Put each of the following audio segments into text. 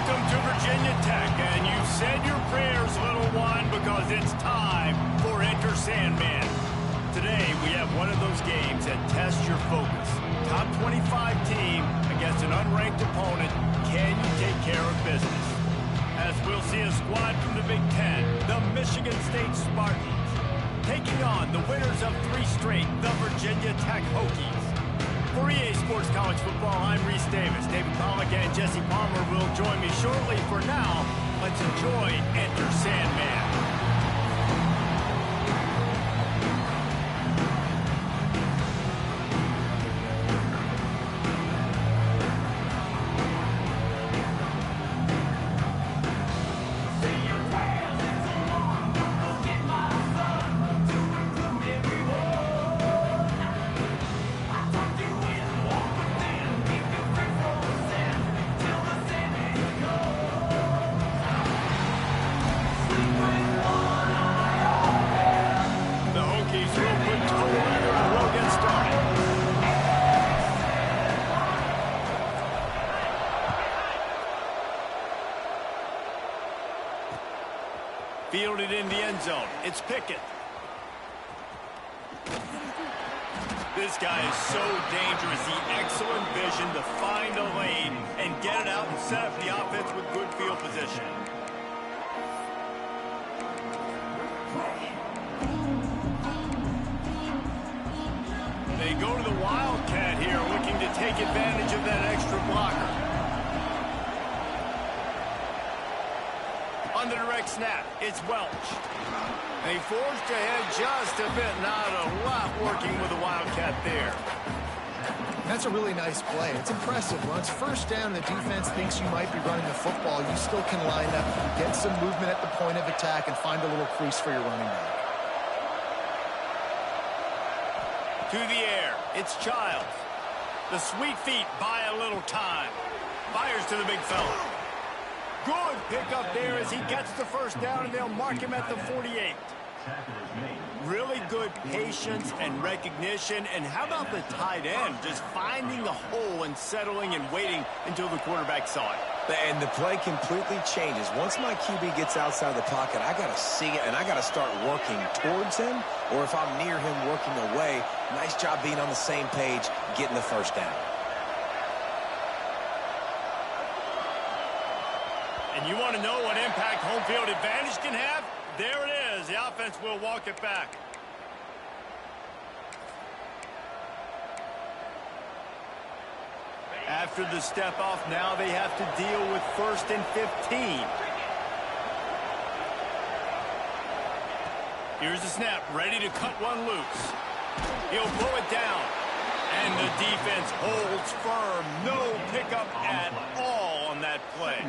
Welcome to Virginia Tech, and you've said your prayers, little one, because it's time for Enter Sandman. Today, we have one of those games that tests your focus. Top 25 team against an unranked opponent. Can you take care of business? As we'll see a squad from the Big Ten, the Michigan State Spartans, taking on the winners of 3 straight, the Virginia Tech Hokies. For EA Sports College Football, I'm Reese Davis. David Pollack and Jesse Palmer will join me shortly. For now, let's enjoy Enter Sandman. Fielded in the end zone. It's Pickett. This guy is so dangerous. The excellent vision to find a lane and get it out and set up the offense with good field position. They go to the Wildcat here, looking to take advantage of that extra blocker. On the direct snap, it's Welch. They forced ahead just a bit, not a lot working with the Wildcat there. That's a really nice play. It's impressive. Once first down, the defense thinks you might be running the football. You still can line up, get some movement at the point of attack, and find a little crease for your running back. To the air, it's Childs. The sweet feet buy a little time. Fires to the big fella. Good pickup there as he gets the first down, and they'll mark him at the 48. Really good patience and recognition. And how about the tight end? Just finding the hole and settling and waiting until the quarterback saw it. And the play completely changes. Once my QB gets outside the pocket, I got to see it, and I got to start working towards him, or if I'm near him, working away. Nice job being on the same page, getting the first down. And you want to know what impact home field advantage can have? There it is. The offense will walk it back. After the step off, now they have to deal with 1st and 15. Here's the snap, ready to cut one loose. He'll blow it down. And the defense holds firm. No pickup at all on that play.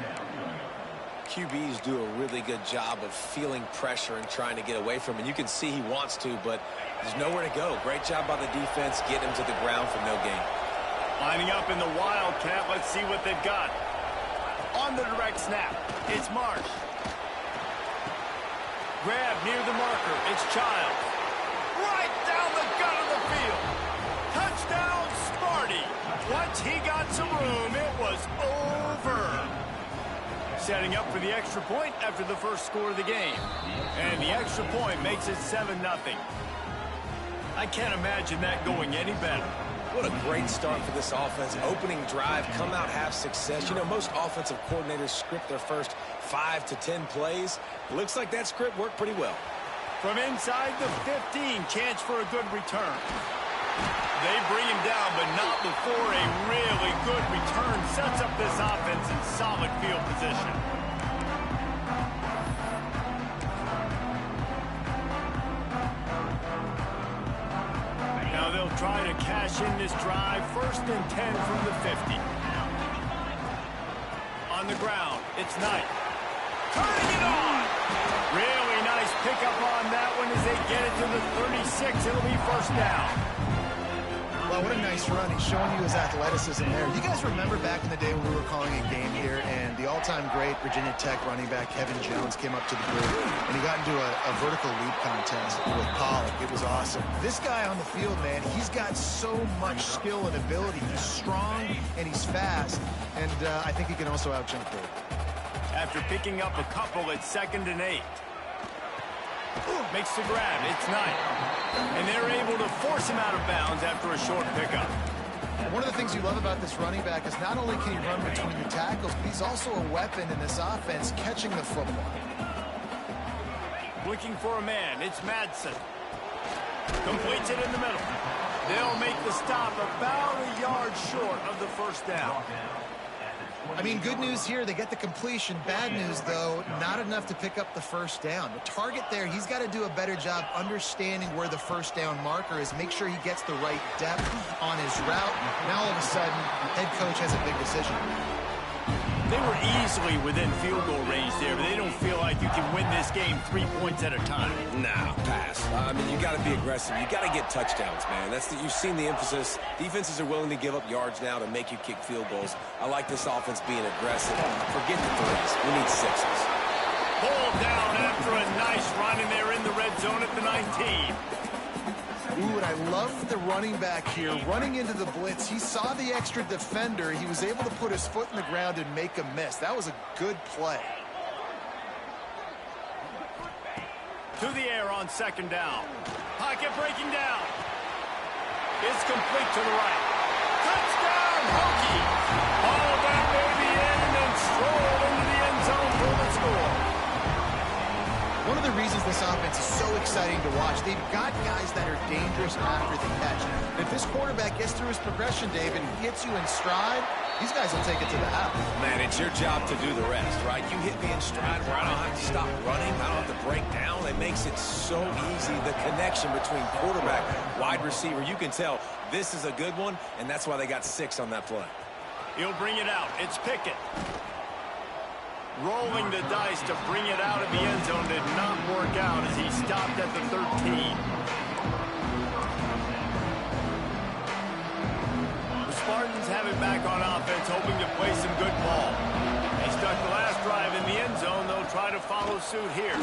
QBs do a really good job of feeling pressure and trying to get away from it. You can see he wants to, but there's nowhere to go. Great job by the defense, getting him to the ground for no gain. Lining up in the Wildcat, let's see what they've got. On the direct snap, it's Marsh. Grab near the marker, it's Childs. Right down the gut of the field. Touchdown, Sparty. Once he got some room, it was over. Setting up for the extra point after the first score of the game. And the extra point makes it 7-0. I can't imagine that going any better. What a great start for this offense. Opening drive, come out, have success. You know, most offensive coordinators script their first 5 to 10 plays. Looks like that script worked pretty well. From inside the 15, chance for a good return. They bring him down, but not before a really good return sets up this offense in solid field position. Now they'll try to cash in this drive. 1st and 10 from the 50. On the ground, it's Knight. Turning it on! Really nice pickup on that one as they get it to the 36. It'll be first down. Well, what a nice run. He's showing you his athleticism there. You guys remember back in the day when we were calling a game here and the all-time great Virginia Tech running back Kevin Jones came up to the group and he got into a vertical leap contest with Pollack. It was awesome. This guy on the field, man, he's got so much skill and ability. He's strong and he's fast, and I think he can also out-jump it. after picking up a couple at 2nd and 8. Makes the grab. It's Knight. And they're able to force him out of bounds after a short pickup. One of the things you love about this running back is not only can he run between the tackles, but he's also a weapon in this offense catching the football. Looking for a man. It's Madsen. Completes it in the middle. They'll make the stop about a yard short of the first down. I mean, good news here, they get the completion. Bad news, though, not enough to pick up the first down. The target there, he's got to do a better job understanding where the first down marker is, make sure he gets the right depth on his route. Now, all of a sudden, head coach has a big decision. They were easily within field goal range there, but they don't feel like you can win this game 3 points at a time. Nah, pass. I mean, you got to be aggressive. You got to get touchdowns, man. You've seen the emphasis. Defenses are willing to give up yards now to make you kick field goals. I like this offense being aggressive. Forget the threes. We need sixes. Pulled down after a nice run, and they're in the red zone at the 19. Ooh, and I love the running back here. Running into the blitz, he saw the extra defender. He was able to put his foot in the ground and make a miss. That was a good play. To the air on 2nd down. Pocket breaking down. It's complete to the right. Touchdown, Hokie! Ball that baby in and then strolled into the end zone for the score. One of the reasons this offense is so exciting to watch, they've got guys that are dangerous after the catch. If this quarterback gets through his progression, David, and hits you in stride, these guys will take it to the house. Man, it's your job to do the rest, right? You hit me in stride where I don't have to stop running. I don't have to break down. It makes it so easy. The connection between quarterback, wide receiver, you can tell this is a good one, and that's why they got 6 on that play. He'll bring it out. It's Pickett. Rolling the dice to bring it out of the end zone did not work out as he stopped at the 13. The Spartans have it back on offense, hoping to play some good ball. They stuck the last drive in the end zone. They'll try to follow suit here.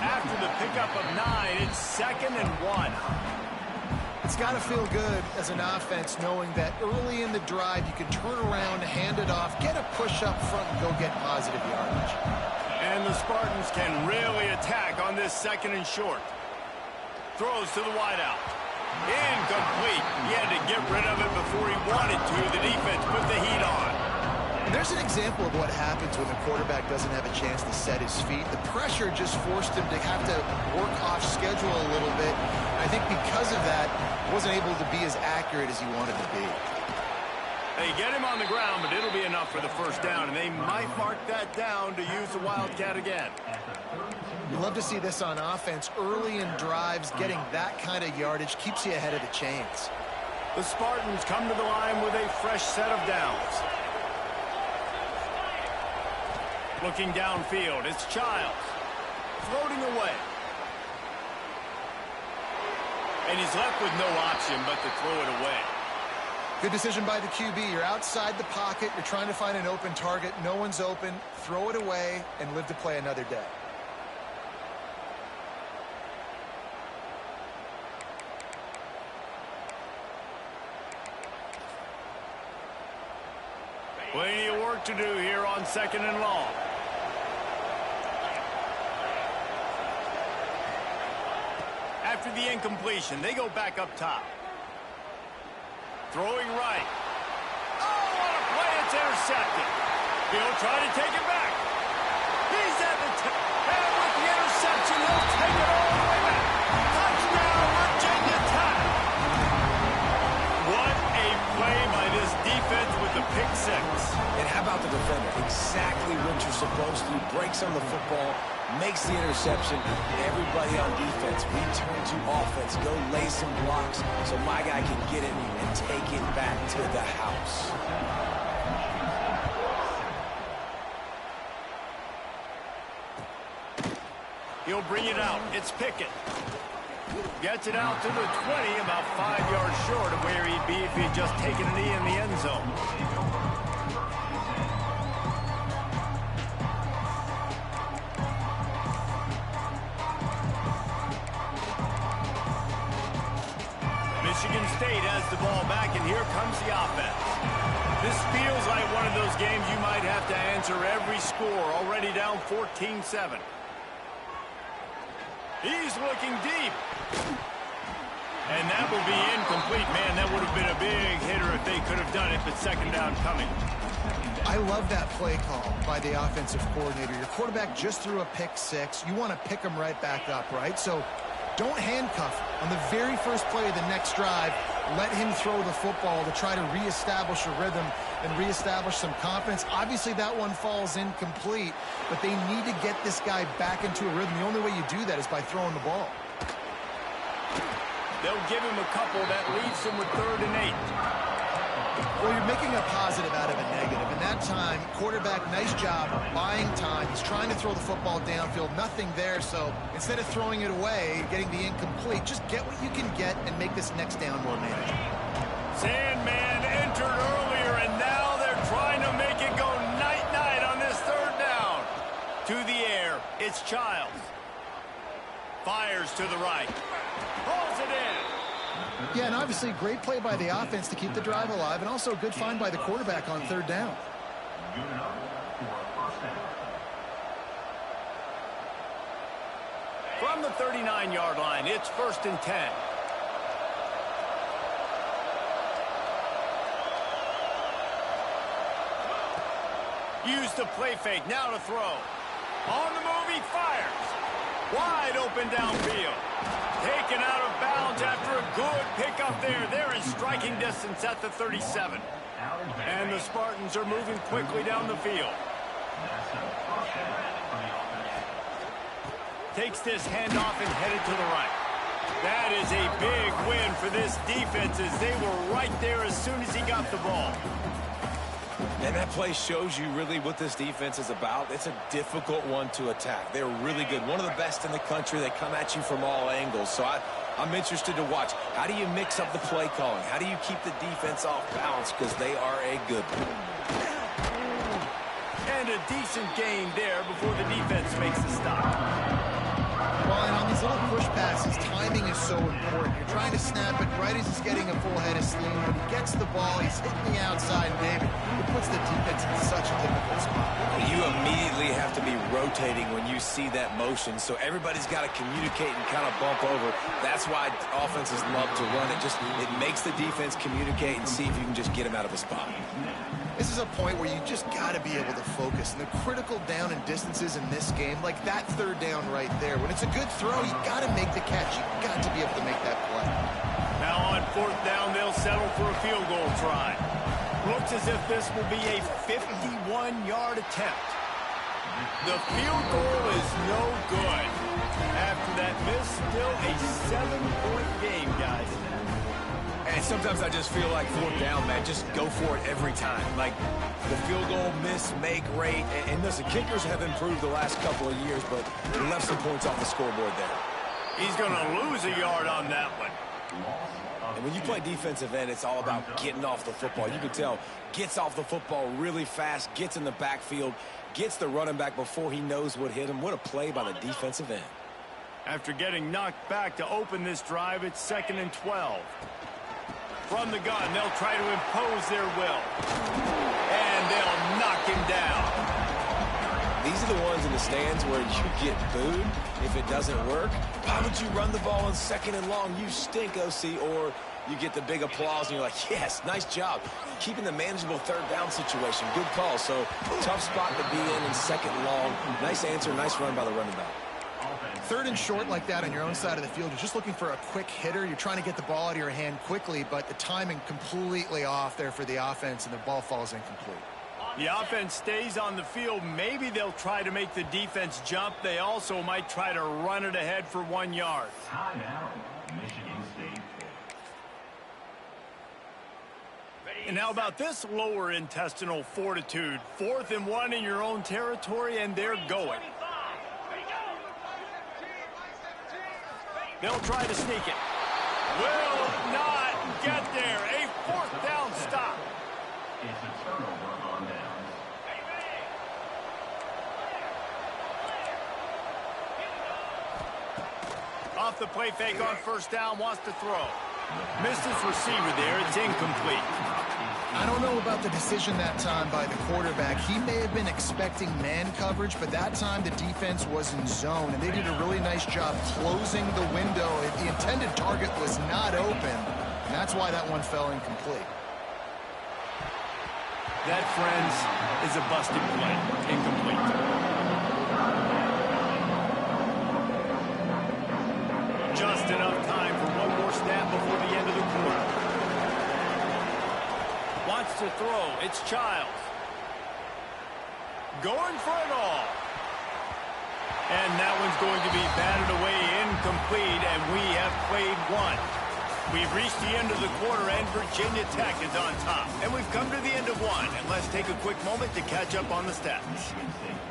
After the pickup of 9, it's 2nd and 1. It's got to feel good as an offense knowing that early in the drive you can turn around, hand it off, get a push up front, and go get positive yardage. And the Spartans can really attack on this 2nd and short. Throws to the wideout. Incomplete. He had to get rid of it before he wanted to. The defense put the heat on. And there's an example of what happens when the quarterback doesn't have a chance to set his feet. The pressure just forced him to have to work off schedule a little bit. I think because of that, wasn't able to be as accurate as he wanted to be. They get him on the ground, but it'll be enough for the first down, and they might mark that down to use the Wildcat again. You love to see this on offense. Early in drives, getting that kind of yardage keeps you ahead of the chains. The Spartans come to the line with a fresh set of downs. Looking downfield, it's Childs. Floating away. And he's left with no option but to throw it away. Good decision by the QB. You're outside the pocket. You're trying to find an open target. No one's open. Throw it away and live to play another day. Plenty of work to do here on 2nd and long. After the incompletion, they go back up top. Throwing right. Oh, what a play. It's intercepted. He'll try to take it back. He's at the tip. And with the interception, he'll take it all the way back. Touchdown, Virginia Tech. What a play by this defense with the pick 6. And how about the defender? Exactly what you're supposed to do. Breaks on the football, makes the interception. Everybody on defense, return to offense. Go lay some blocks so my guy can get it and take it back to the house. He'll bring it out. It's Pickett. Gets it out to the 20, about 5 yards short of where he'd be if he'd just taken a knee in the end zone. Michigan State has the ball back, and here comes the offense. This feels like one of those games you might have to answer every score. Already down 14-7. He's looking deep. And that will be incomplete. Man, that would have been a big hitter if they could have done it, but second down coming. I love that play call by the offensive coordinator. Your quarterback just threw a pick six. You want to pick him right back up, right? So don't handcuff him. On the very first play of the next drive, let him throw the football to try to reestablish a rhythm and reestablish some confidence. Obviously, that one falls incomplete, but they need to get this guy back into a rhythm. The only way you do that is by throwing the ball. They'll give him a couple. That leaves him with 3rd and 8. Well, you're making a positive out of a negative. In that time, quarterback, nice job buying time. He's trying to throw the football downfield. Nothing there, so instead of throwing it away, getting the incomplete, just get what you can get and make this next down more manageable. Sandman entered earlier, and now they're trying to make it go night-night on this 3rd down. To the air, it's Childs. Fires to the right. Pulls it in. Yeah, and obviously great play by the offense to keep the drive alive, and also a good find by the quarterback on 3rd down. From the 39-yard line, it's 1st and 10. Use the play fake, now to throw. On the move, he fires. Wide open downfield. Taken out of bounds after a good pickup there. They're in striking distance at the 37. And the Spartans are moving quickly down the field. Takes this handoff and headed to the right. That is a big win for this defense as they were right there as soon as he got the ball. And that play shows you really what this defense is about. It's a difficult one to attack. They're really good. One of the best in the country. They come at you from all angles. So I'm interested to watch. How do you mix up the play calling? How do you keep the defense off balance? Because they are a good one. And a decent gain there before the defense makes the stop. Well, and on these little push passes, timing is so important. You're trying to snap it right as he's getting a full head of steam. When he gets the ball, he's hitting the outside, David. It puts the defense in such a difficult spot. You immediately have to be rotating when you see that motion, so everybody's got to communicate and kind of bump over. That's why offenses love to run it. It makes the defense communicate and see if you can just get him out of a spot. This is a point where you just got to be able to focus. And the critical down and distances in this game, like that 3rd down right there, when it's a good throw, you got to make the catch. You got to be able to make that play. Now on 4th down, they'll settle for a field goal try. Looks as if this will be a 51-yard attempt. The field goal is no good. After that miss, still a 7-point game, guys. And sometimes I just feel like 4th down, man, just go for it every time. Like the field goal miss, make rate. And listen, kickers have improved the last couple of years, but they left some points off the scoreboard there. He's going to lose a yard on that one. And when you play defensive end, it's all about getting off the football. You can tell, gets off the football really fast, gets in the backfield, gets the running back before he knows what hit him. What a play by the defensive end. After getting knocked back to open this drive, it's 2nd and 12. From the gun, they'll try to impose their will. And they'll knock him down. These are the ones in the stands where you get booed if it doesn't work. Why would you run the ball on 2nd and long? You stink, OC. Or you get the big applause and you're like, yes, nice job. Keeping the manageable 3rd down situation. Good call. So tough spot to be in 2nd and long. Nice answer, nice run by the running back. 3rd and short like that on your own side of the field, you're just looking for a quick hitter. You're trying to get the ball out of your hand quickly, but the timing completely off there for the offense, and the ball falls incomplete. The offense stays on the field. Maybe they'll try to make the defense jump. They also might try to run it ahead for 1 yard. And how about this lower intestinal fortitude? 4th and 1 in your own territory, and they're going. They'll try to sneak it. Will not get there. A 4th down stop. It's a turnover on downs. Off the play fake on 1st down, wants to throw. Misses receiver there. It's incomplete. I don't know about the decision that time by the quarterback. He may have been expecting man coverage, but that time the defense was in zone, and they did a really nice job closing the window. The intended target was not open, and that's why that one fell incomplete. That, friends, is a busted play. Incomplete. Just enough time for one more snap before the end of the quarter. Wants to throw. It's Childs. Going for it all. And that one's going to be batted away incomplete, and we have played one. We've reached the end of the quarter, and Virginia Tech is on top. And we've come to the end of one, and let's take a quick moment to catch up on the stats.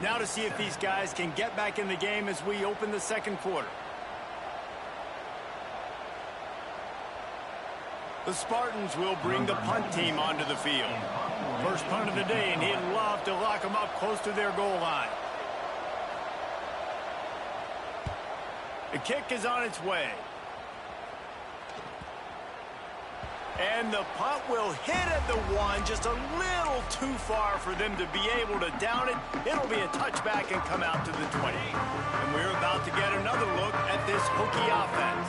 Now to see if these guys can get back in the game as we open the second quarter. The Spartans will bring the punt team onto the field. First punt of the day, and he'd love to lock them up close to their goal line. The kick is on its way. And the punt will hit at the one, just a little too far for them to be able to down it. It'll be a touchback and come out to the 20. And we're about to get another look at this Hokie offense.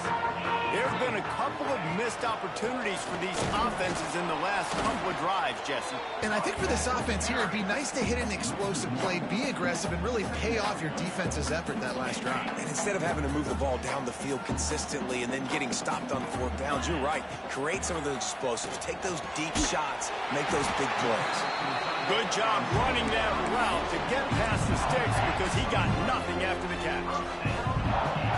There have been a couple of missed opportunities for these offenses in the last couple of drives, Jesse. And I think for this offense here, it'd be nice to hit an explosive play, be aggressive, and really pay off your defense's effort that last drive. And instead of having to move the ball down the field consistently and then getting stopped on 4th downs, you're right. Create some of those explosives. Take those deep shots. Make those big plays. Good job running that route to get past the sticks because he got nothing after the catch.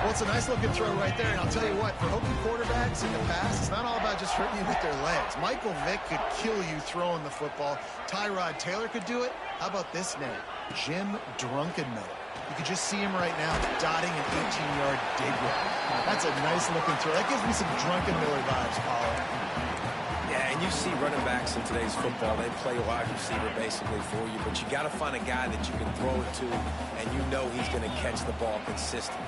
Well, it's a nice-looking throw right there, and I'll tell you what, for Hokie quarterbacks in the past, it's not all about just hurting you with their legs. Michael Vick could kill you throwing the football. Tyrod Taylor could do it. How about this name? Jim Drunkenmiller. You could just see him right now dotting an 18-yard dig route. That's a nice-looking throw. That gives me some Drunkenmiller vibes, Paul. Yeah, and you see running backs in today's football, they play wide receiver basically for you, but you got to find a guy that you can throw it to, and you know he's going to catch the ball consistently.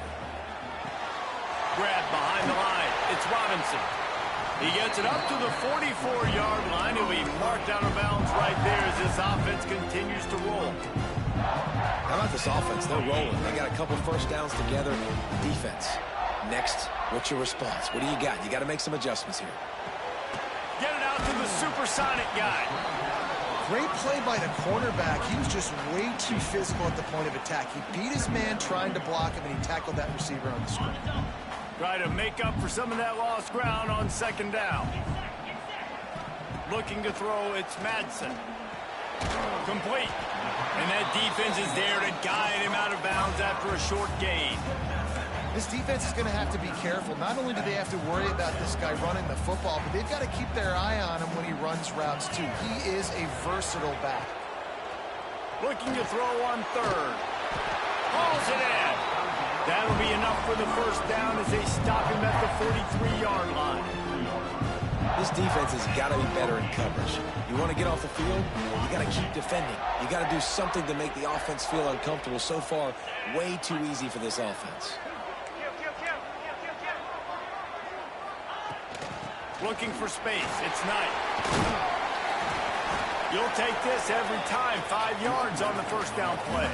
Grab behind the line. It's Robinson. He gets it up to the 44-yard line. He'll be marked out of bounds right there as this offense continues to roll. How about this offense? They're rolling. They got a couple first downs together. Defense. Next, what's your response? What do you got? You got to make some adjustments here. Get it out to the supersonic guy. Great play by the cornerback. He was just way too physical at the point of attack. He beat his man trying to block him, and he tackled that receiver on the screen. Try to make up for some of that lost ground on 2nd down. Looking to throw, it's Madsen. Complete. And that defense is there to guide him out of bounds after a short gain. This defense is going to have to be careful. Not only do they have to worry about this guy running the football, but they've got to keep their eye on him when he runs routes too. He is a versatile back. Looking to throw on 3rd. Pulls it in. That'll be enough for the first down as they stop him at the 43-yard line. This defense has got to be better in coverage. You want to get off the field, you got to keep defending. You got to do something to make the offense feel uncomfortable. So far, way too easy for this offense. Looking for space. It's Knight. You'll take this every time. 5 yards on the first down play.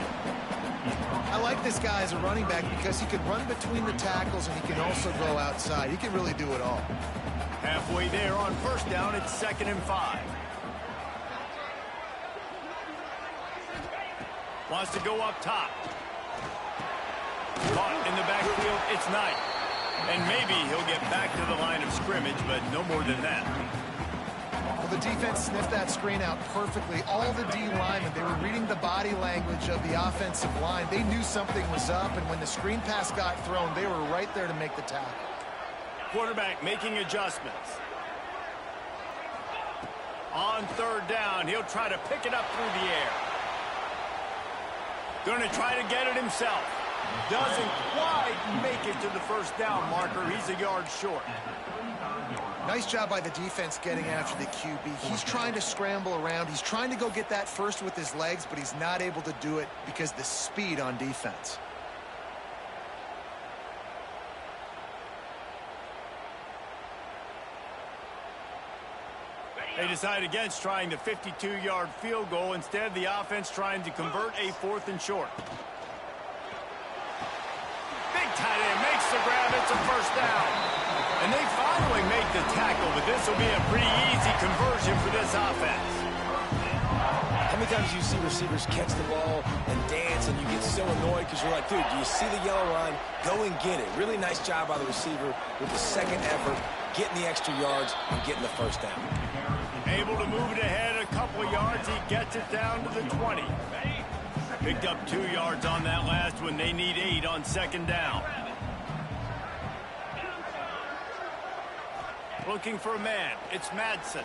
I like this guy as a running back because he can run between the tackles and he can also go outside. He can really do it all. Halfway there on first down, it's 2nd and 5. Wants to go up top. Caught in the backfield, it's Knight. And maybe he'll get back to the line of scrimmage, but no more than that. Well, the defense sniffed that screen out perfectly. All the D linemen, they were reading the body language of the offensive line. They knew something was up, and when the screen pass got thrown, they were right there to make the tackle. Quarterback making adjustments. On 3rd down, he'll try to pick it up through the air. Going to try to get it himself. Doesn't quite make it to the first down marker. He's a yard short. Nice job by the defense getting after the QB. He's trying to scramble around. He's trying to go get that first with his legs, but he's not able to do it because of the speed on defense. They decide against trying the 52-yard field goal. Instead, the offense trying to convert a 4th and short. Big tight end makes the grab. It's a first down. And they finally make the tackle, but this will be a pretty easy conversion for this offense. How many times do you see receivers catch the ball and dance and you get so annoyed because you're like, dude, do you see the yellow line? Go and get it. Really nice job by the receiver with the second effort, getting the extra yards and getting the first down. Able to move it ahead a couple of yards. He gets it down to the 20. Picked up 2 yards on that last one. They need 8 on second down. Looking for a man. It's Madsen.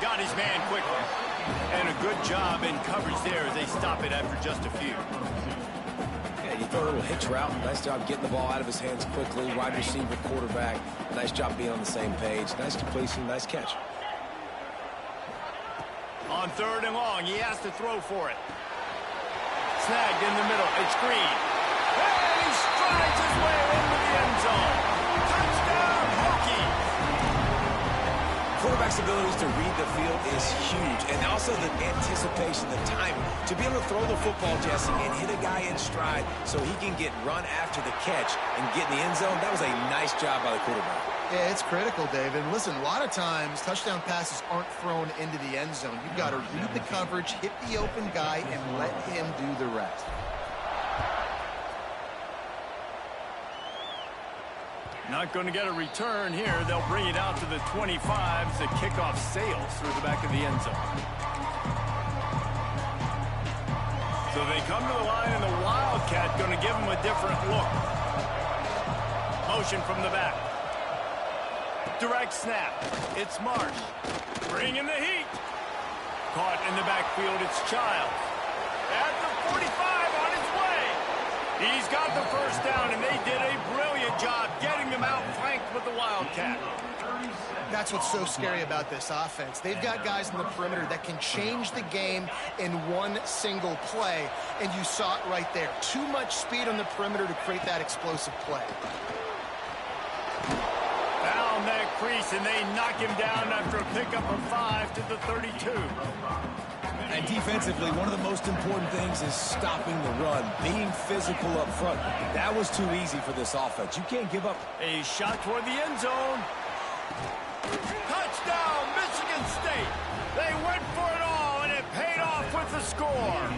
Got his man quickly. And a good job in coverage there as they stop it after just a few. Yeah, you throw a little hitch route. Nice job getting the ball out of his hands quickly. Wide receiver, quarterback. Nice job being on the same page. Nice completion, nice catch. On 3rd and long, he has to throw for it. Snagged in the middle. It's Green. And he strides his way into the end zone. Touchdown, Hokies! Quarterback's abilities to read the field is huge, and also the anticipation, the timing. To be able to throw the football, Jesse, and hit a guy in stride so he can get run after the catch and get in the end zone, that was a nice job by the quarterback. Yeah, it's critical, David. Listen, a lot of times, touchdown passes aren't thrown into the end zone. You've got to read the coverage, hit the open guy, and let him do the rest. Not going to get a return here. They'll bring it out to the 25 as the kickoff sails through the back of the end zone. So they come to the line, and the Wildcat going to give them a different look. Motion from the back. Direct snap. It's Marsh. Bringing the heat. Caught in the backfield. It's Childs. At the 45 on his way. He's got the first down, and they did a brilliant job getting them out flanked with the Wildcat. That's what's so scary about this offense. They've got guys in the perimeter that can change the game in one single play, and you saw it right there. Too much speed on the perimeter to create that explosive play. Down that crease, and they knock him down after a pickup of 5 to the 32. And defensively, one of the most important things is stopping the run, being physical up front. That was too easy for this offense. You can't give up. A shot toward the end zone. Touchdown, Michigan State. They went for it all, and it paid off with the score.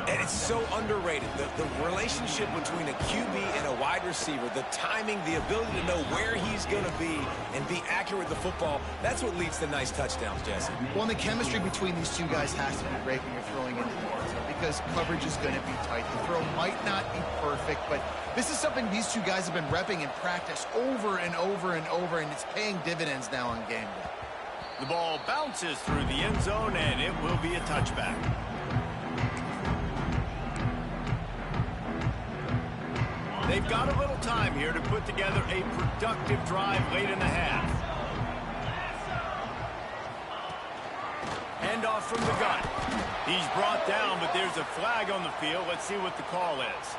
And it's so underrated. The relationship between a QB and a wide receiver, the timing, the ability to know where he's going to be and be accurate with the football, that's what leads to nice touchdowns, Jesse. Well, and the chemistry between these two guys has to be great when you're throwing into the end zone because coverage is going to be tight. The throw might not be perfect, but this is something these two guys have been repping in practice over and over and over, and it's paying dividends now on game day. The ball bounces through the end zone, and it will be a touchback. They've got a little time here to put together a productive drive late in the half. Handoff from the gun. He's brought down, but there's a flag on the field. Let's see what the call is.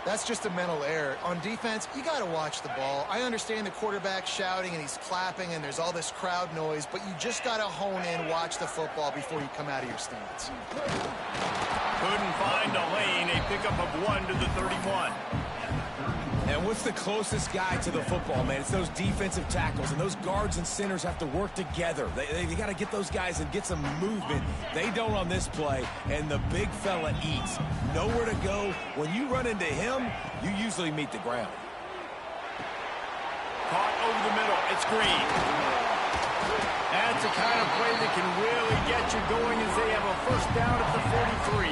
That's just a mental error. On defense, you got to watch the ball. I understand the quarterback shouting and he's clapping and there's all this crowd noise, but you just got to hone in, watch the football before you come out of your stance. Couldn't find a lane. A pickup of 1 to the 31. And what's the closest guy to the football, man? It's those defensive tackles, and those guards and centers have to work together. They got to get those guys and get some movement. They don't on this play, and the big fella eats. Nowhere to go. When you run into him, you usually meet the ground. Caught over the middle. It's Green. That's the kind of play that can really get you going as they have a first down at the 43.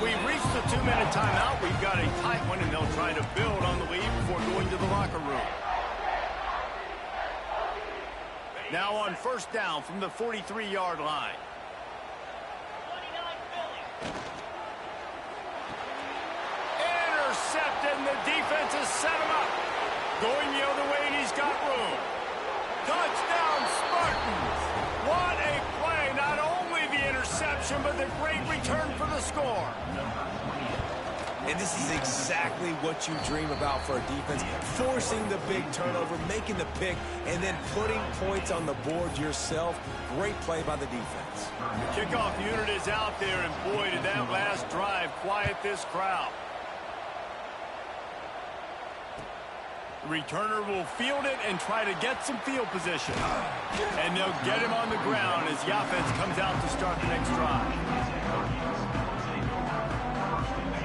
We've reached the 2-minute timeout. We've got a tight one, and they'll try to build on the lead before going to the locker room. Now on first down from the 43-yard line. Intercepted, and the defense has set him up. Going the other way, and he's got room. Touchdown, Spartans. What a play. Not only the interception, but the great return for the score. And this is exactly what you dream about for a defense, forcing the big turnover, making the pick, and then putting points on the board yourself. Great play by the defense. The kickoff unit is out there, and boy, did that last drive quiet this crowd. The returner will field it and try to get some field position. And they'll get him on the ground as the offense comes out to start the next drive.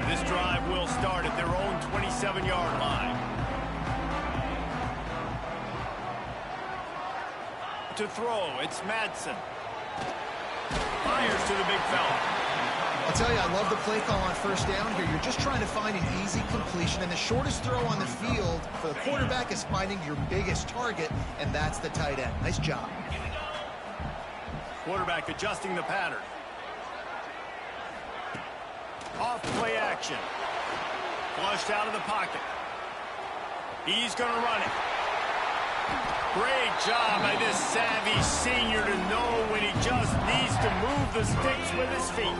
This drive will start at their own 27-yard line. To throw, it's Madsen. Fires to the big fella. I'll tell you, I love the play call on first down here. You're just trying to find an easy completion, and the shortest throw on the field for the quarterback is finding your biggest target, and that's the tight end. Nice job. Quarterback adjusting the pattern. Off play action. Flushed out of the pocket. He's going to run it. Great job by this savvy senior to know when he just needs to move the sticks with his feet.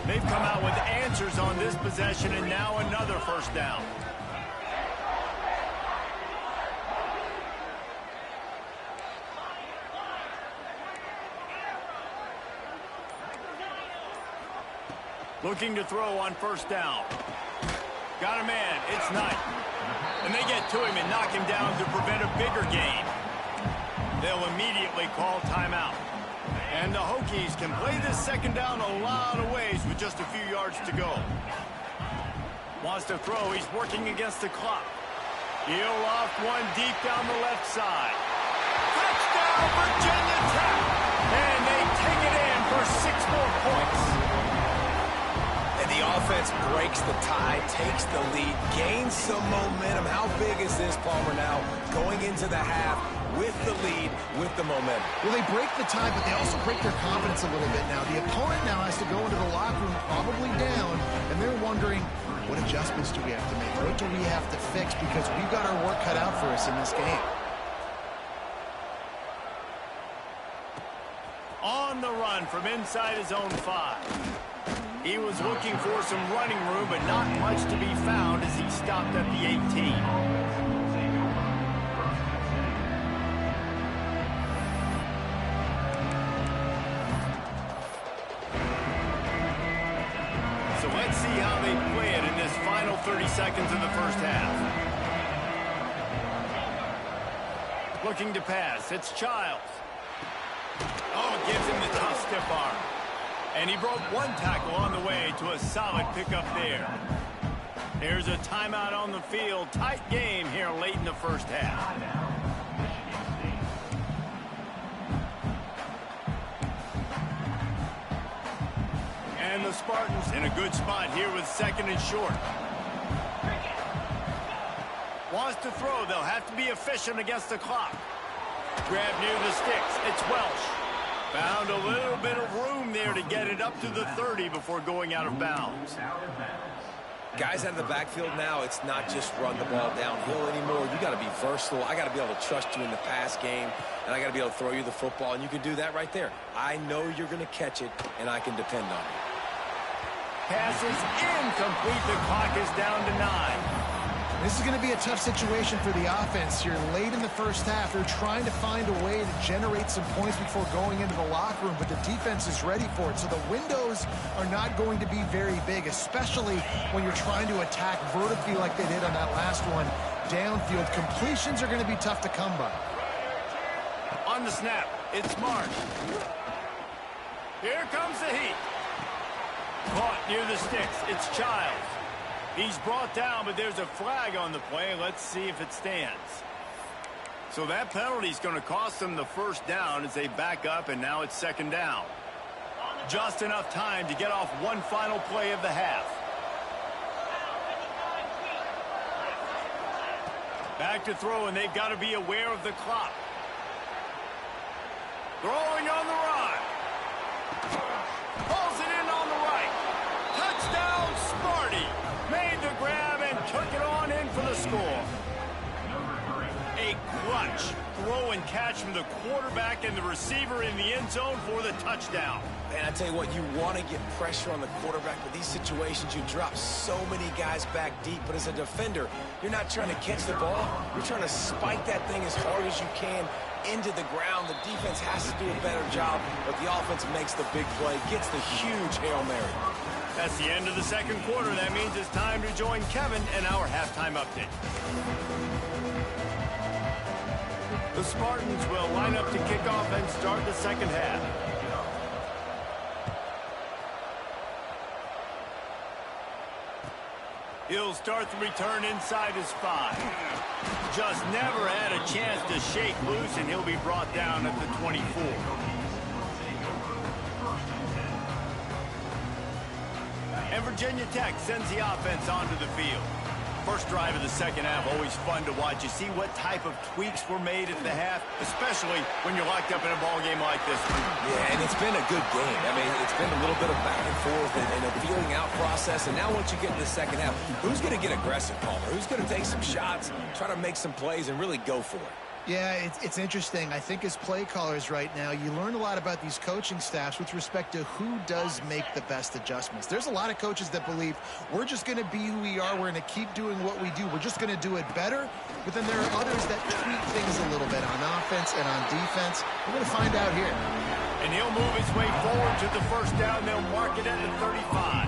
They've come out with answers on this possession, and now another first down. Looking to throw on first down. Got a man. It's Knight. And they get to him and knock him down to prevent a bigger gain. They'll immediately call timeout. And the Hokies can play this second down a lot of ways with just a few yards to go. Wants to throw. He's working against the clock. He'll loft one deep down the left side. Touchdown, Virginia Tech! And they take it in for 6 more points. And the offense breaks the tie, takes the lead, gains some momentum. How big is this, Palmer, now going into the half with the lead, with the momentum? Well, they break the tie, but they also break their confidence a little bit now. The opponent now has to go into the locker room probably down, and they're wondering, what adjustments do we have to make? What do we have to fix? Because we've got our work cut out for us in this game. On the run from inside his own 5. He was looking for some running room, but not much to be found as he stopped at the 18. So let's see how they play it in this final 30 seconds of the first half. Looking to pass. It's Childs. Oh, gives him the tough stiff arm. And he broke one tackle on the way to a solid pickup there. There's a timeout on the field. Tight game here late in the first half. And the Spartans in a good spot here with 2nd and short. Wants to throw. They'll have to be efficient against the clock. Grab near the sticks. It's Welsh. Found a little bit of room there to get it up to the 30 before going out of bounds. Guys out of the backfield now, it's not just run the ball downhill anymore. You got to be versatile. I got to be able to trust you in the pass game, and I got to be able to throw you the football, and you can do that right there. I know you're going to catch it, and I can depend on it. Pass is incomplete. The clock is down to 9. This is going to be a tough situation for the offense here late in the first half. They're trying to find a way to generate some points before going into the locker room, but the defense is ready for it. So the windows are not going to be very big, especially when you're trying to attack vertically like they did on that last one. Downfield completions are going to be tough to come by. On the snap, it's Marsh. Here comes the heat. Caught near the sticks. It's Childs. He's brought down, but there's a flag on the play. Let's see if it stands. So that penalty is going to cost them the first down as they back up, and now it's 2nd down. Just enough time to get off one final play of the half. Back to throw, and they've got to be aware of the clock. Throwing on the run. Pulls it in on the right. Touchdown, Sparty. Made the grab and took it on in for the score. A Watch. Throw and catch from the quarterback and the receiver in the end zone for the touchdown. And I tell you what, you want to get pressure on the quarterback. With these situations, you drop so many guys back deep. But as a defender, you're not trying to catch the ball. You're trying to spike that thing as hard as you can into the ground. The defense has to do a better job, but the offense makes the big play, gets the huge Hail Mary. That's the end of the second quarter. That means it's time to join Kevin in our halftime update. The Spartans will line up to kick off and start the second half. He'll start the return inside his 5. Just never had a chance to shake loose, and he'll be brought down at the 24. And Virginia Tech sends the offense onto the field. First drive of the second half, always fun to watch. You see what type of tweaks were made at the half, especially when you're locked up in a ball game like this one. Yeah, and it's been a good game. I mean, it's been a little bit of back and forth and a feeling out process. And now once you get in the second half, who's going to get aggressive, Palmer? Who's going to take some shots, try to make some plays, and really go for it? Yeah, it's interesting. I think as play callers right now, you learn a lot about these coaching staffs with respect to who does make the best adjustments. There's a lot of coaches that believe we're just going to be who we are. We're going to keep doing what we do. We're just going to do it better. But then there are others that tweak things a little bit on offense and on defense. We're going to find out here. And he'll move his way forward to the first down. They'll mark it at the 35.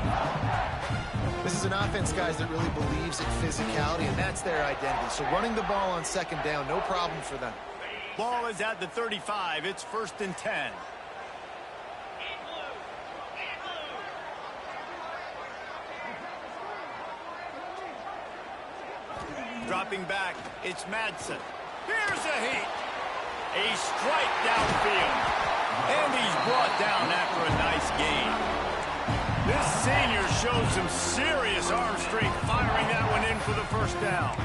This is an offense, guys, that really believes in physicality, and that's their identity. So running the ball on second down, no problem for them. Ball is at the 35. It's 1st and 10. Dropping back, it's Madsen. Here's a heat. A strike downfield. And he's brought down after a nice gain. This senior shows some serious arm strength, firing that one in for the first down.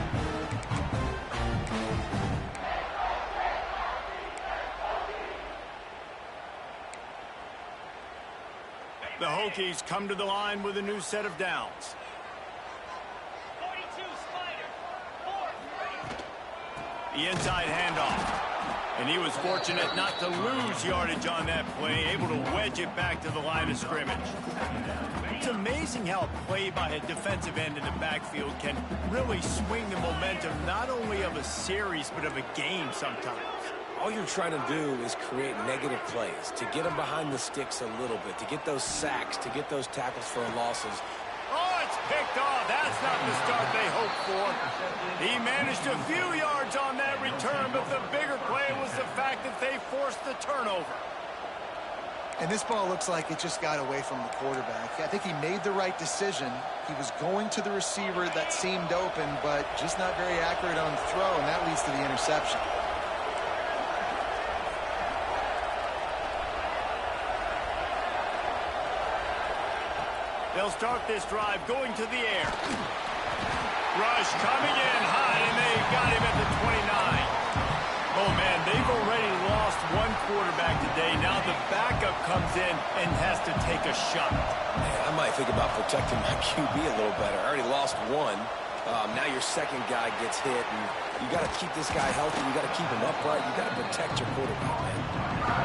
The Hokies come to the line with a new set of downs. 42 Spider. 4. The inside handoff. And he was fortunate not to lose yardage on that play, able to wedge it back to the line of scrimmage. It's amazing how a play by a defensive end in the backfield can really swing the momentum not only of a series but of a game sometimes. All you're trying to do is create negative plays, to get them behind the sticks a little bit, to get those sacks, to get those tackles for losses. Oh, it's picked off. That's not the start they hoped for. He managed a few yards on that return, but the bigger play was the fact that they forced the turnover. And this ball looks like it just got away from the quarterback. I think he made the right decision. He was going to the receiver that seemed open, but just not very accurate on the throw, and that leads to the interception. They'll start this drive going to the air. Rush coming in high, and they've got him at the 29. Oh, man, they've already lost one quarterback today. Now the backup comes in and has to take a shot. Man, I might think about protecting my QB a little better. I already lost one. Now your second guy gets hit, and you got to keep this guy healthy. You got to keep him upright. You got to protect your quarterback, man.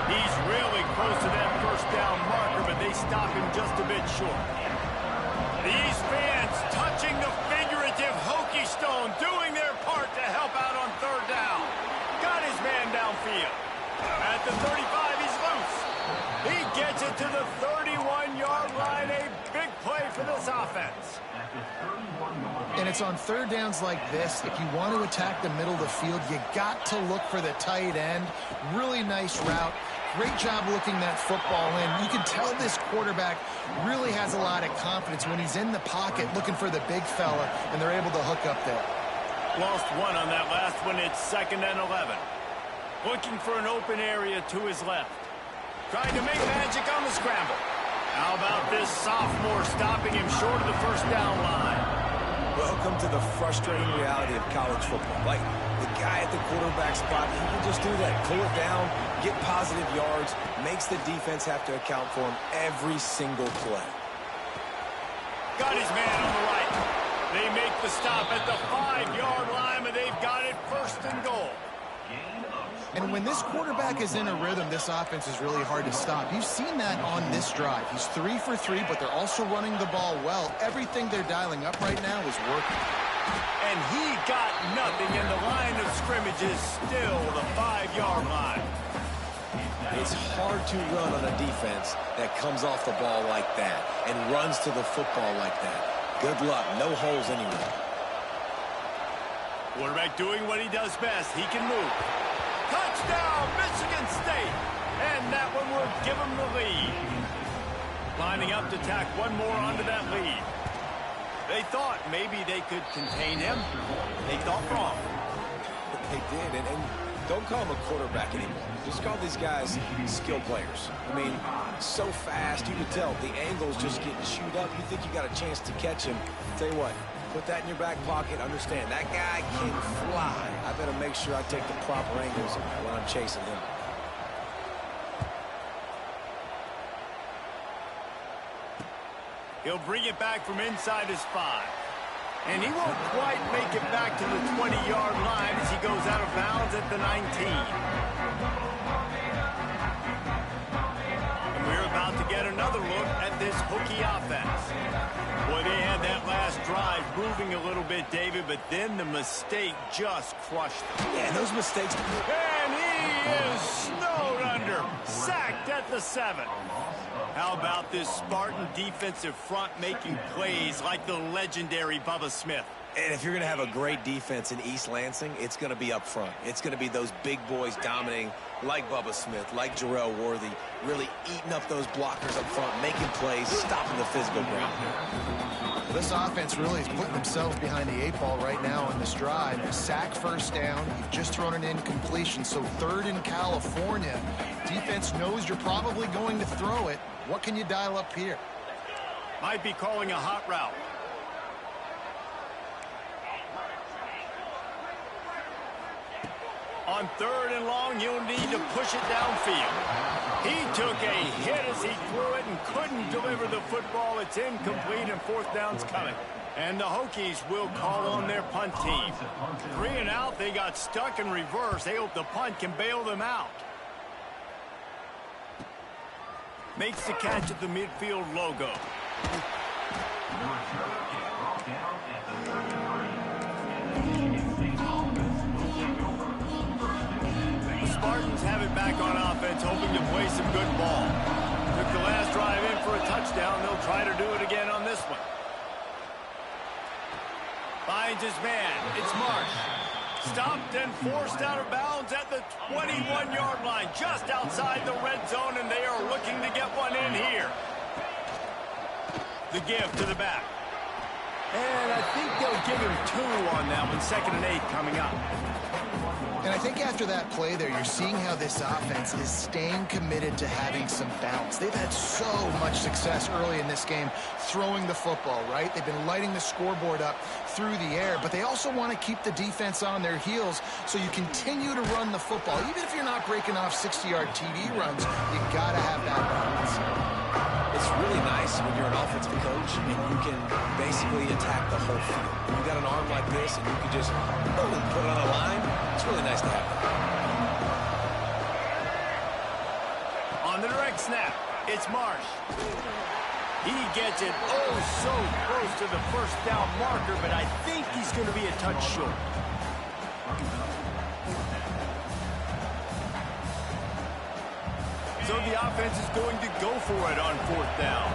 He's really close to that first down marker, but they stop him just a bit short. These fans touching the figurative Hokie stone, doing their part to help out on third down. Got his man downfield. At the 35, he's loose. He gets it to the 31-yard line. A big play for this offense. And it's on third downs like this. If you want to attack the middle of the field, you got to look for the tight end. Really nice route. Great job looking that football in. You can tell this quarterback really has a lot of confidence when he's in the pocket looking for the big fella, and they're able to hook up there. Lost one on that last one. It's 2nd and 11. Looking for an open area to his left. Trying to make magic on the scramble. How about this sophomore stopping him short of the first down line? Welcome to the frustrating reality of college football. Like, the guy at the quarterback spot, he can just do that. Pull it down, get positive yards, makes the defense have to account for him every single play. Got his man on the right. They make the stop at the 5-yard line, but they've got it 1st and goal. And when this quarterback is in a rhythm, this offense is really hard to stop. You've seen that on this drive. He's 3 for 3, but they're also running the ball well. Everything they're dialing up right now is working. And he got nothing, and the line of scrimmage is still the 5-yard line. It's hard to run on a defense that comes off the ball like that and runs to the football like that. Good luck. No holes anywhere. Quarterback doing what he does best. He can move. Touchdown, Michigan State. And that one will give him the lead. Lining up to tack one more onto that lead. They thought maybe they could contain him. They thought wrong. They did, and don't call him a quarterback anymore. Just call these guys skill players. I mean, so fast, you can tell the angle's just getting chewed up. You think you got a chance to catch him. Tell you what, put that in your back pocket. Understand, that guy can fly. I better make sure I take the proper angles when I'm chasing him. He'll bring it back from inside his 5. And he won't quite make it back to the 20-yard line as he goes out of bounds at the 19. And we're about to get another look at this Hokie offense. Boy, they had that last drive moving a little bit, David, but then the mistake just crushed them. Yeah, those mistakes. And he is snowed under, sacked at the 7. How about this Spartan defensive front making plays like the legendary Bubba Smith? And if you're going to have a great defense in East Lansing, it's going to be up front. It's going to be those big boys dominating like Bubba Smith, like Jarrell Worthy, really eating up those blockers up front, making plays, stopping the physical ground. This offense really is putting themselves behind the 8 ball right now on this drive. A sack, first down. You've just thrown an incompletion, so 3rd in California. Defense knows you're probably going to throw it. What can you dial up here? Might be calling a hot route. On 3rd and long, you'll need to push it downfield. He took a hit as he threw it and couldn't deliver the football. It's incomplete, and 4th down's coming. And the Hokies will call on their punt team. 3 and out, they got stuck in reverse. They hope the punt can bail them out. Makes the catch at the midfield logo. The Spartans have it back on offense, hoping to play some good ball. Took the last drive in for a touchdown. They'll try to do it again on this one. Finds his man. It's Marsh. Stopped and forced out of bounds at the 21-yard line, just outside the red zone, and they are looking to get one in here. The give to the back. And I think they'll give him 2 on that one. 2nd and 8 coming up. And I think after that play there, you're seeing how this offense is staying committed to having some balance. They've had so much success early in this game throwing the football, right? They've been lighting the scoreboard up through the air, but they also want to keep the defense on their heels so you continue to run the football. Even if you're not breaking off 60-yard TD runs, you got to have that balance. It's really nice when you're an offensive coach and you can basically attack the whole field. When you got an arm like this and you can just put it on a line, it's really nice to have that. On the direct snap, it's Marsh. He gets it so close to the 1st down marker, but I think he's going to be a touch short. So the offense is going to go for it on 4th down.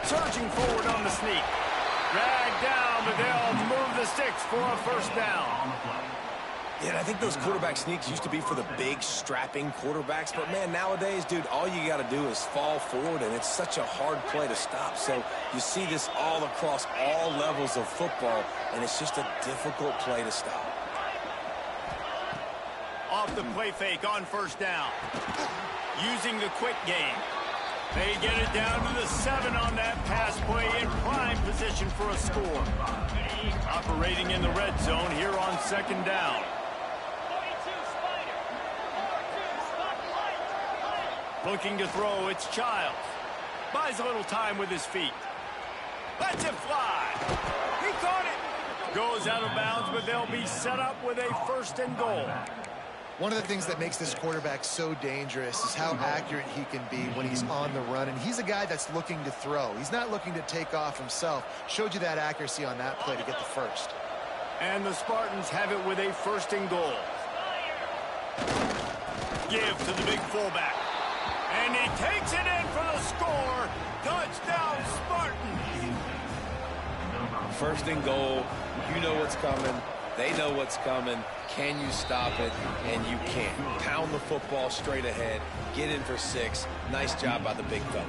Surging forward on the sneak. Dragged down, but they'll move the sticks for a 1st down. Yeah, and I think those quarterback sneaks used to be for the big, strapping quarterbacks. But, man, nowadays, dude, all you got to do is fall forward, and it's such a hard play to stop. So you see this all across all levels of football, and it's just a difficult play to stop. Off the play fake on 1st down. Using the quick game. They get it down to the 7 on that pass play in prime position for a score. Operating in the red zone here on 2nd down. Looking to throw, it's Childs. Buys a little time with his feet. Lets it fly. He caught it. Goes out of bounds, but they'll be set up with a 1st and goal. One of the things that makes this quarterback so dangerous is how accurate he can be when he's on the run. And he's a guy that's looking to throw. He's not looking to take off himself. Showed you that accuracy on that play to get the 1st. And the Spartans have it with a 1st and goal. Give to the big fullback. And he takes it in for the score. Touchdown, Spartans. 1st and goal. You know what's coming. They know what's coming. Can you stop it? And you can't. Pound the football straight ahead. Get in for 6. Nice job by the big fella.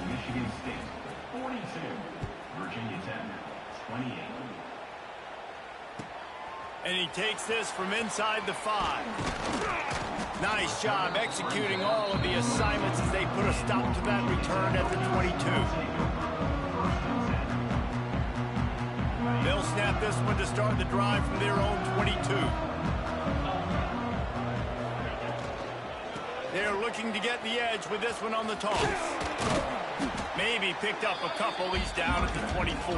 Michigan State, 42. Virginia Tech, 28. And he takes this from inside the 5. Nice job executing all of the assignments as they put a stop to that return at the 22. They'll snap this one to start the drive from their own 22. They're looking to get the edge with this one on the toss. Maybe picked up a couple. He's down at the 24.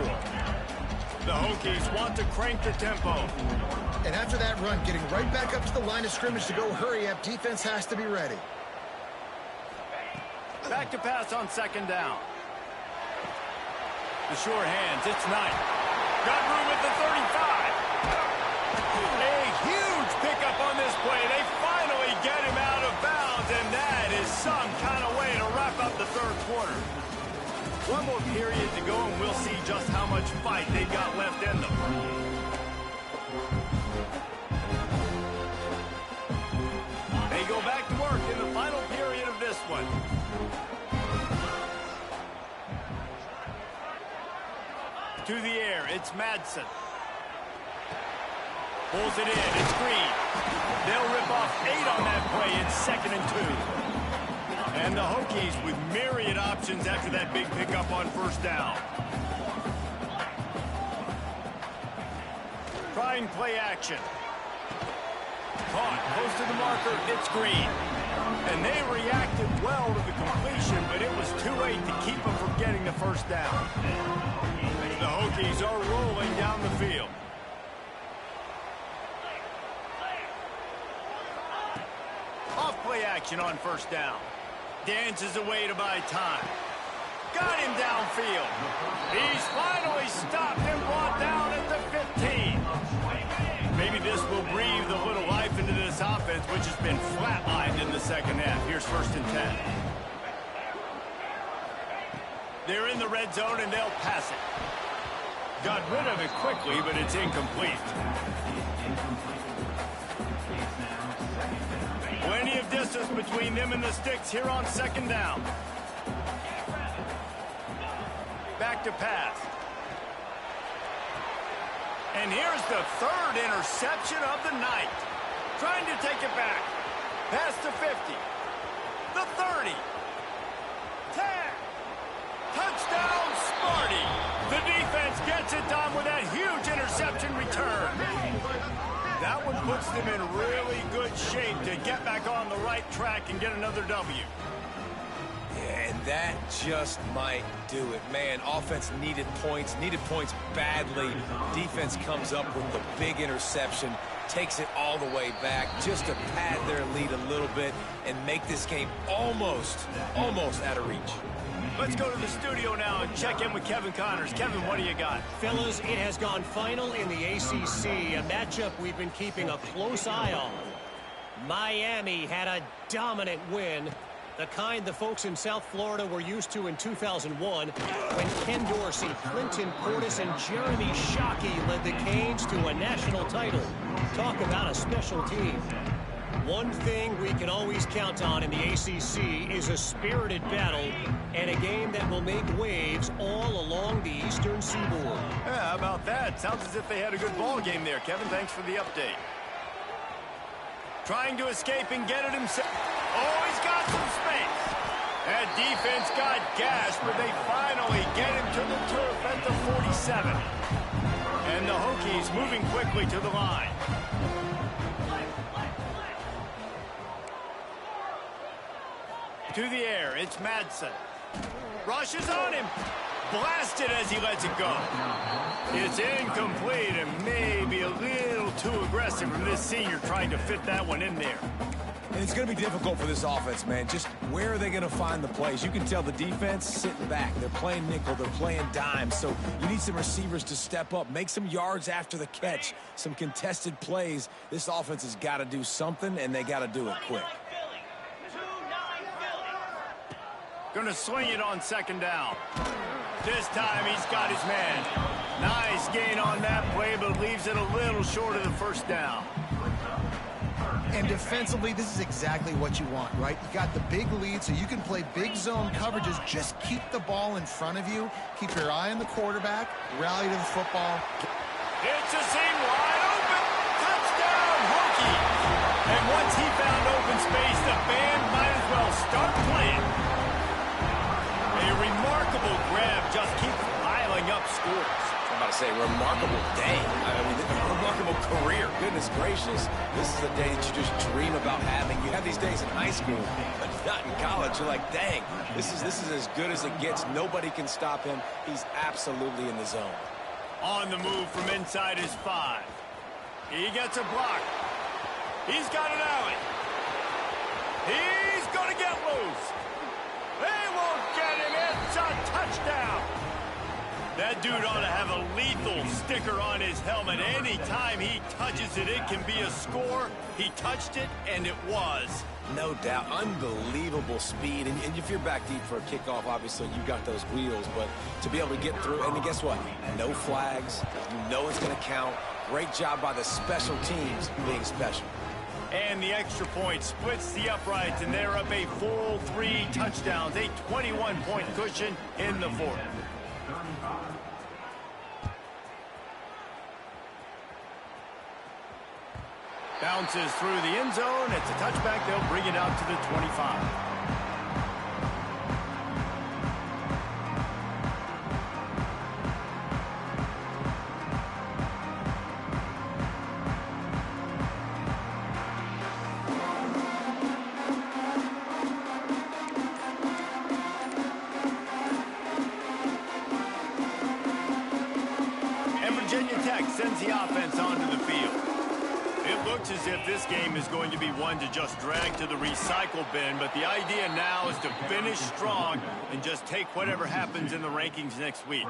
The Hokies want to crank the tempo. And after that run, getting right back up to the line of scrimmage to go hurry up, defense has to be ready. Back to pass on 2nd down. The sure hands, it's Knight. Got room at the 35. A huge pickup on this play. They finally get him out of bounds, and that is some kind of way to wrap up the 3rd quarter. One more period to go, and we'll see just how much fight they've got left in them. They go back to work in the final period of this one. To the air, it's Madsen. Pulls it in, it's Green. They'll rip off 8 on that play. It's 2nd and 2. And the Hokies with myriad options after that big pickup on 1st down. Trying play action. Caught, close to the marker, it's Green. And they reacted well to the completion, but it was too late to keep them from getting the 1st down. The Hokies are rolling down the field. Off play action on 1st down. Dances away to buy time. Got him downfield. He's finally stopped and brought down at the 15. Maybe this will breathe a little life into this offense, which has been flatlined in the 2nd half. Here's 1st and 10. They're in the red zone, and they'll pass it. Got rid of it quickly, but it's incomplete. Plenty of distance between them and the sticks here on 2nd down. Back to pass. And here's the 3rd interception of the night. Trying to take it back. Past the 50. The 30. 10. Touchdown, Sparty. The defense gets it done with that huge interception return. That one puts them in really good shape to get back on the right track and get another W. Yeah, and that just might do it. Man, offense needed points badly. Defense comes up with the big interception, takes it all the way back just to pad their lead a little bit and make this game almost out of reach. Let's go to the studio now and check in with Kevin Connors. Kevin, what do you got? Fellas, it has gone final in the ACC, a matchup we've been keeping a close eye on. Miami had a dominant win, the kind the folks in South Florida were used to in 2001 when Ken Dorsey, Clinton Portis, and Jeremy Shockey led the Canes to a national title. Talk about a special team. One thing we can always count on in the ACC is a spirited battle and a game that will make waves all along the Eastern Seaboard. Yeah, how about that? Sounds as if they had a good ball game there, Kevin. Thanks for the update. Trying to escape and get it himself. Oh, he's got some space. That defense got gashed, but they finally get him to the turf at the 47. And the Hokies moving quickly to the line. To the air, it's Madsen. Rushes on him. blasted as he lets it go. It's incomplete and maybe a little too aggressive from this senior trying to fit that one in there. And it's going to be difficult for this offense, man. Just where are they going to find the plays? You can tell the defense sitting back. They're playing nickel. They're playing dime. So you need some receivers to step up, make some yards after the catch, some contested plays. This offense has got to do something, and they got to do it quick. Going to swing it on second down. This time he's got his man. Nice gain on that play, but leaves it a little short of the first down. And defensively, this is exactly what you want, right? You got the big lead, so you can play big zone coverages. Just keep the ball in front of you. Keep your eye on the quarterback. Rally to the football. It's a seam wide open. Touchdown, Hokie. And once he found open space, the band might as well start playing. A remarkable grab just keeps piling up scores. I'm about to say, remarkable day. I mean, remarkable career. Goodness gracious. This is the day that you just dream about having. You have these days in high school, but not in college. You're like, dang, this is as good as it gets. Nobody can stop him. He's absolutely in the zone. On the move from inside his 5. He gets a block. He's got an alley. He's going to get loose. They won't get him. It's a touchdown. That dude ought to have a lethal sticker on his helmet. Anytime he touches it, it can be a score. He touched it, and it was. No doubt. Unbelievable speed. And if you're back deep for a kickoff, obviously you got those wheels. But to be able to get through, and guess what? No flags. You know it's going to count. Great job by the special teams being special. And the extra point splits the uprights, and they're up a full 3 touchdowns. A 21-point cushion in the fourth. Bounces through the end zone. It's a touchback. They'll bring it out to the 25. And Virginia Tech sends the offense onto the field. It looks as if this game is going to be one to just drag to the recycle bin, but the idea now is to finish strong and just take whatever happens in the rankings next week.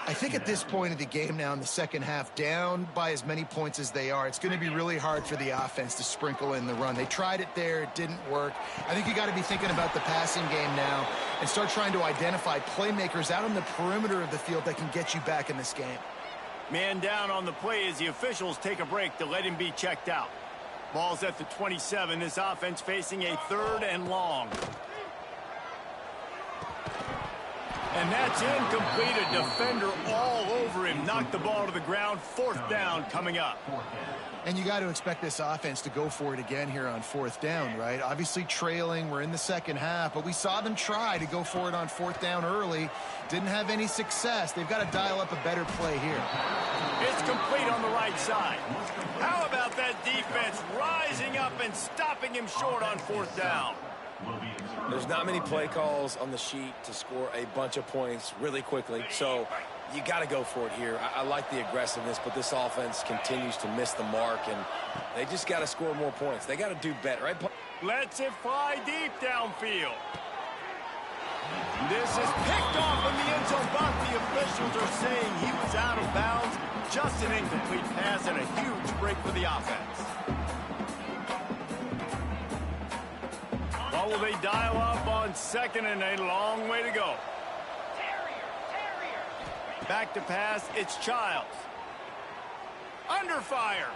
I think at this point of the game now in the second half, down by as many points as they are, it's going to be really hard for the offense to sprinkle in the run. They tried it there. It didn't work. I think you got to be thinking about the passing game now and start trying to identify playmakers out on the perimeter of the field that can get you back in this game. Man down on the play as the officials take a break to let him be checked out. Ball's at the 27. This offense facing a 3rd and long. And that's incomplete. A defender all over him. Knocked the ball to the ground. 4th down coming up. And you got to expect this offense to go for it again here on 4th down, right? Obviously trailing. We're in the second half, but we saw them try to go for it on 4th down early. Didn't have any success. They've got to dial up a better play here. It's complete on the right side. How about that defense rising up and stopping him short on 4th down? There's not many play calls on the sheet to score a bunch of points really quickly, so you got to go for it here. I like the aggressiveness, but this offense continues to miss the mark, and they just got to score more points. They got to do better, right? Lets it fly deep downfield. This is picked off in the end zone, but the officials are saying he was out of bounds. Just an incomplete pass and a huge break for the offense. What will they dial up on 2nd and a long way to go? Back to pass, it's Childs. Under fire.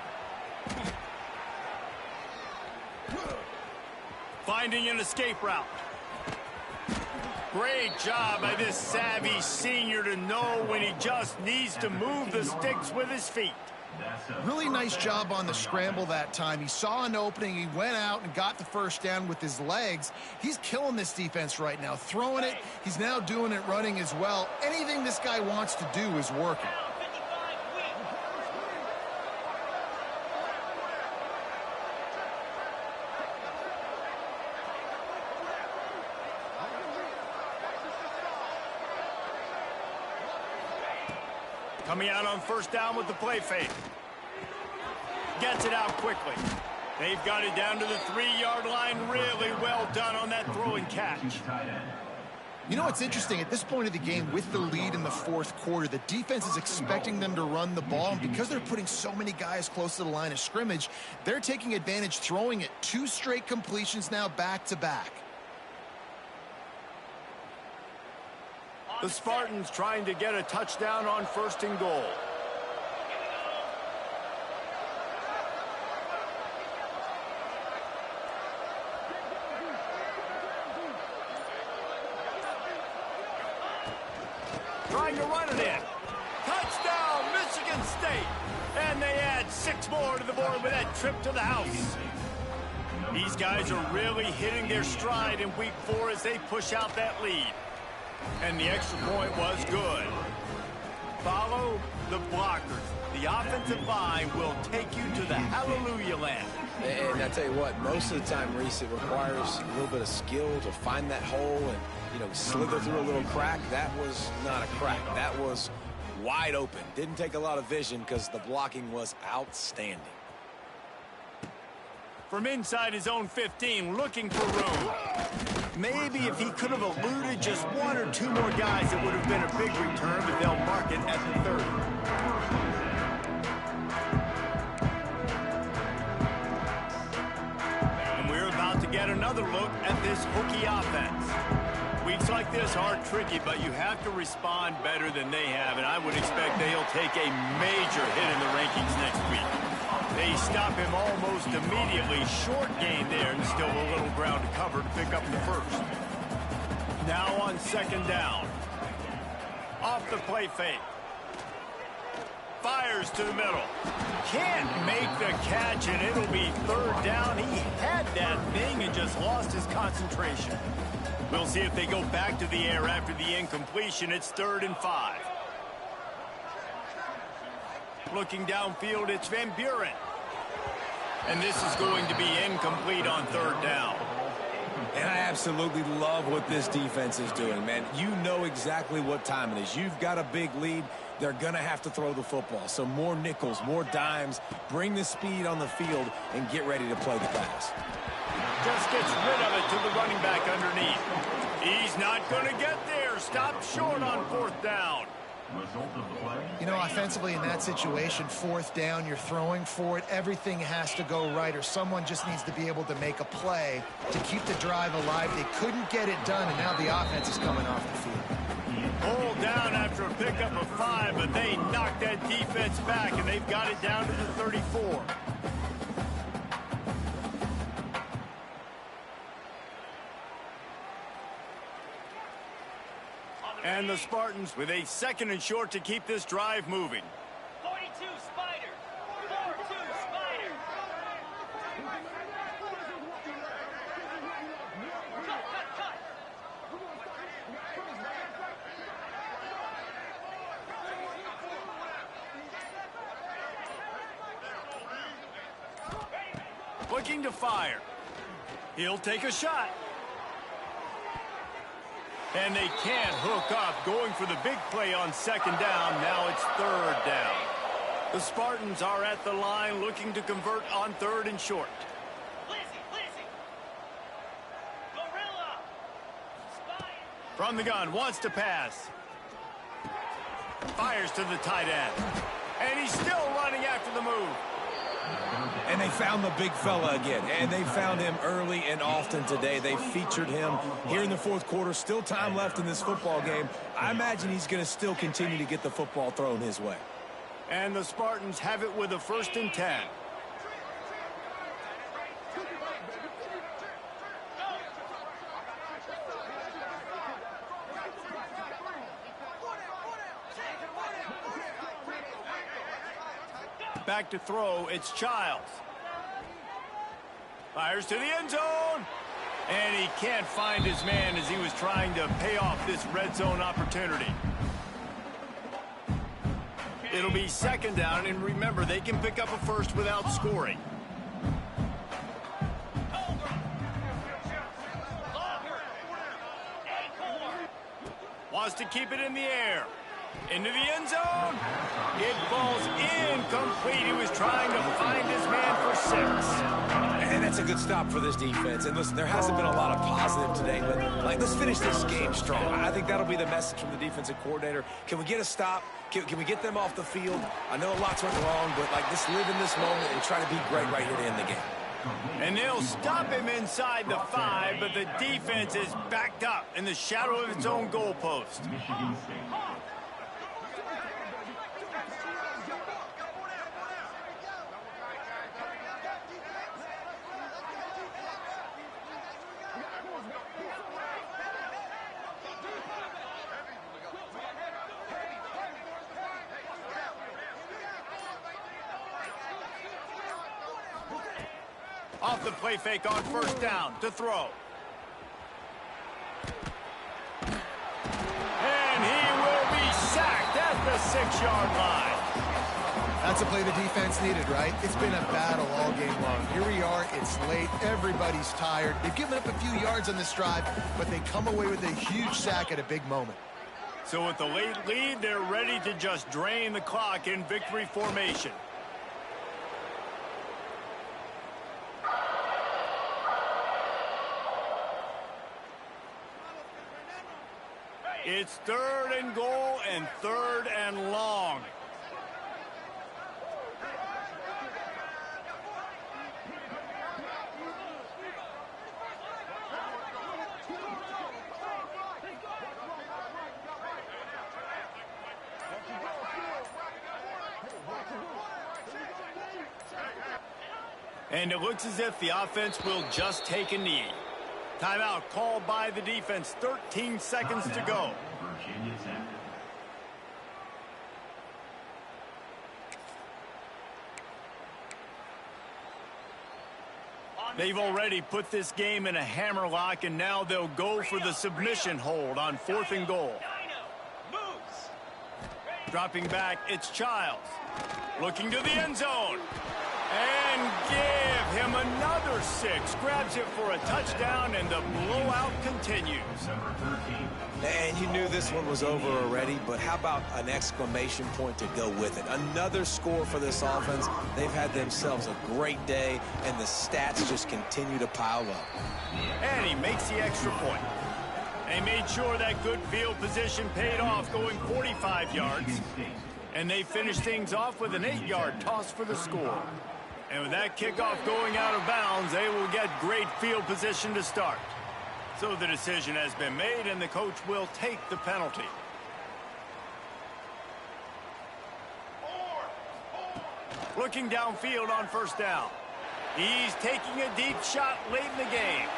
Finding an escape route. Great job by this savvy senior to know when he just needs to move the sticks with his feet. Really nice job on the scramble that time. He saw an opening. He went out and got the 1st down with his legs. He's killing this defense right now. Throwing it. He's now doing it running as well. Anything this guy wants to do is working. Coming out on first down with the play fake. Gets it out quickly. They've got it down to the 3-yard line. Really well done on that throw and catch. You know what's interesting? At this point of the game, with the lead in the fourth quarter, the defense is expecting them to run the ball. And because they're putting so many guys close to the line of scrimmage, they're taking advantage, throwing it 2 straight completions now back-to-back. The Spartans trying to get a touchdown on 1st and goal. Trying to run it in. Touchdown, Michigan State. And they add 6 more to the board with that trip to the house. These guys are really hitting their stride in week 4 as they push out that lead. And the extra point was good. Follow the blockers. The offensive line will take you to the hallelujah land. And I tell you what, most of the time, Reese, it requires a little bit of skill to find that hole and, slither through a little crack. That was not a crack. That was wide open. Didn't take a lot of vision because the blocking was outstanding. From inside his own 15, looking for room. Maybe if he could have eluded just 1 or 2 more guys, it would have been a big return, but they'll mark it at the 30. And we're about to get another look at this Hokie offense. Weeks like this are tricky, but you have to respond better than they have, and I would expect they'll take a major hit in the rankings next week. They stop him almost immediately. Short gain there, and still a little ground to cover to pick up the first. Now on 2nd down. Off the play fake. Fires to the middle. Can't make the catch, and it'll be 3rd down. He had that thing and just lost his concentration. We'll see if they go back to the air after the incompletion. It's 3rd and 5. Looking downfield, it's Van Buren. And this is going to be incomplete on 3rd down. And I absolutely love what this defense is doing, man. You know exactly what time it is. You've got a big lead. They're going to have to throw the football. So more nickels, more dimes. Bring the speed on the field and get ready to play the pass. Just gets rid of it to the running back underneath. He's not going to get there. Stopped short on 4th down. Offensively in that situation, 4th down, you're throwing for it. Everything has to go right, or someone just needs to be able to make a play to keep the drive alive. They couldn't get it done, and now the offense is coming off the field. Hold down after a pickup of 5, but they knocked that defense back, and they've got it down to the 34. And the Spartans with a 2nd and short to keep this drive moving. 42 Spider. 4-2 Spider. Cut. Looking to fire. He'll take a shot. And they can't hook up, going for the big play on 2nd down. Now it's 3rd down. The Spartans are at the line looking to convert on 3rd and short. Lizzie. Gorilla. Spider. From the gun, wants to pass. Fires to the tight end. And he's still running after the move. And they found the big fella again, and they found him early and often today. They featured him here in the 4th quarter. Still time left in this football game. I imagine he's going to still continue to get the football thrown his way. And the Spartans have it with a 1st and 10. Back to throw, it's Childs. Fires to the end zone. And he can't find his man as he was trying to pay off this red zone opportunity. It'll be 2nd down, and remember, they can pick up a first without scoring. Wants to keep it in the air. Into the end zone. It falls incomplete. He was trying to find his man for 6. And that's a good stop for this defense. And listen, there hasn't been a lot of positive today, but let's finish this game strong. I think that'll be the message from the defensive coordinator. Can we get a stop? Can we get them off the field? I know a lot's went wrong, but just live in this moment and try to be great right here to end the game. And they'll stop him inside the 5, but the defense is backed up in the shadow of its own goalpost. Michigan State. Off the play fake on first down to throw. And he will be sacked at the 6-yard line. That's a play the defense needed, right? It's been a battle all game long. Here we are. It's late. Everybody's tired. They've given up a few yards on this drive, but they come away with a huge sack at a big moment. So with the late lead, they're ready to just drain the clock in victory formation. It's 3rd and goal and 3rd and long. And it looks as if the offense will just take a knee. Timeout called by the defense. 13 seconds to go. Virginia Tech. They've already put this game in a hammerlock, and now they'll go for the submission hold on 4th and goal. Moves. Dropping back, it's Childs. Looking to the end zone. And give him another 6. Grabs it for a touchdown, and the blowout continues. Number 13. And you knew this one was over already, but how about an exclamation point to go with it? Another score for this offense. They've had themselves a great day, and the stats just continue to pile up. And he makes the extra point. They made sure that good field position paid off, going 45 yards. Michigan State. And they finished things off with an 8-yard toss for the score. And with that kickoff going out of bounds, they will get great field position to start. So the decision has been made, and the coach will take the penalty. Looking downfield on first down. He's taking a deep shot late in the game.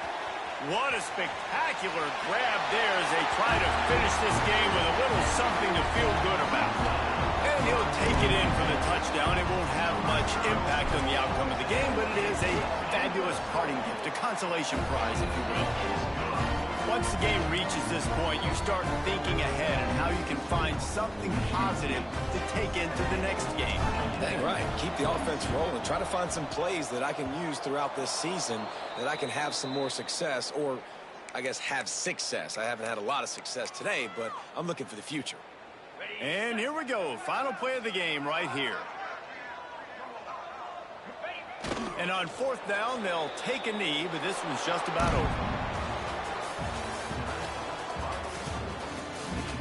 What a spectacular grab there as they try to finish this game with a little something to feel good about. And he'll take it in for the touchdown. It won't have much impact on the outcome of the game, but it is a fabulous parting gift, a consolation prize, if you will. Once the game reaches this point, you start thinking ahead and how you can find something positive to take into the next game. Dang right. Keep the offense rolling. Try to find some plays that I can use throughout this season that I can have some more success, or I guess have success. I haven't had a lot of success today, but I'm looking for the future. And here we go. Final play of the game right here. And on 4th down, they'll take a knee, but this one's just about over.